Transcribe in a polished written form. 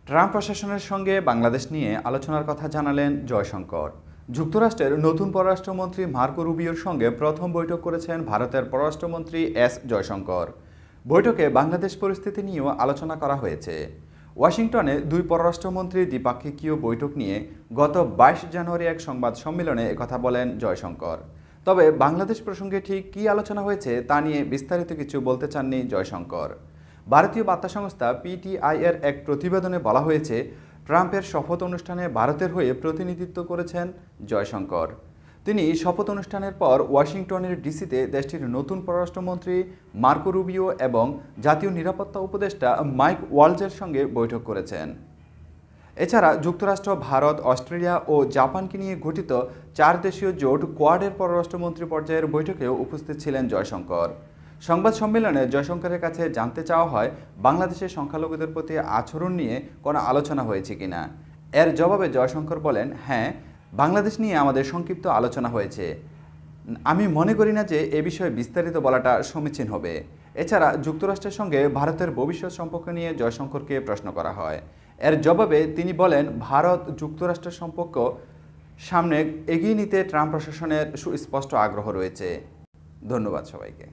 Trump প্রশাসনের সঙ্গে বাংলাদেশ নিয়ে আলোচনার কথা জানালেন জয়শঙ্কর। যুক্তরাষ্ট্রের নতুন পররাষ্ট্রমন্ত্রী মার্কো রুবিওর সঙ্গে প্রথম বৈঠক করেছেন ভারতের পররাষ্ট্রমন্ত্রী এস জয়শঙ্কর। বৈঠকে বাংলাদেশ পরিস্থিতি নিয়েও আলোচনা করা হয়েছে। ওয়াশিংটনে দুই পররাষ্ট্রমন্ত্রী দ্বিপাক্ষিকীয় বৈঠক নিয়ে গত ২২ জানুয়ারি এক সংবাদ সম্মেলনে একথা বলেন জয়শঙ্কর। তবে বাংলাদেশ প্রসঙ্গে ঠিক কী আলোচনা হয়েছে তা নিয়ে বিস্তারিত কিছু বলতে চাননি জয়শঙ্কর। ভারতীয় বার্তা সংস্থা পিটিআই-এর এক প্রতিবেদনে বলা হয়েছে, ট্রাম্পের শপথ অনুষ্ঠানে ভারতের হয়ে প্রতিনিধিত্ব করেছেন জয়শঙ্কর। তিনি শপথ অনুষ্ঠানের পর ওয়াশিংটনের ডিসিতে দেশটির নতুন পররাষ্ট্রমন্ত্রী মার্কো রুবিও এবং জাতীয় নিরাপত্তা উপদেষ্টা মাইক ওয়ালজের সঙ্গে বৈঠক করেছেন। এছাড়া যুক্তরাষ্ট্র, ভারত, অস্ট্রেলিয়া ও জাপানকে নিয়ে গঠিত 4 দেশীয় জোট কোয়াডের পররাষ্ট্রমন্ত্রী পর্যায়ের বৈঠকেও উপস্থিত ছিলেন জয়শঙ্কর। সংবাদ সম্মেলনে জয়শঙ্করের কাছে জানতে চাওয়া হয়, বাংলাদেশের সংখ্যালঘুদের প্রতি আচরণ নিয়ে কোনো আলোচনা হয়েছে কিনা। এর জবাবে জয়শঙ্কর বলেন, হ্যাঁ, বাংলাদেশ নিয়ে আমাদের সংক্ষিপ্ত আলোচনা হয়েছে। আমি মনে করি না যে এ বিষয়ে বিস্তারিত বলাটা সমীচীন হবে। এছাড়া যুক্তরাষ্ট্রের সঙ্গে ভারতের ভবিষ্যৎ সম্পর্ক নিয়ে জয়শঙ্করকে প্রশ্ন করা হয়। এর জবাবে তিনি বলেন, ভারত যুক্তরাষ্ট্রের সম্পর্ক সামনে এগিয়ে নিতে ট্রাম্প প্রশাসনের সুস্পষ্ট আগ্রহ রয়েছে। ধন্যবাদ সবাইকে।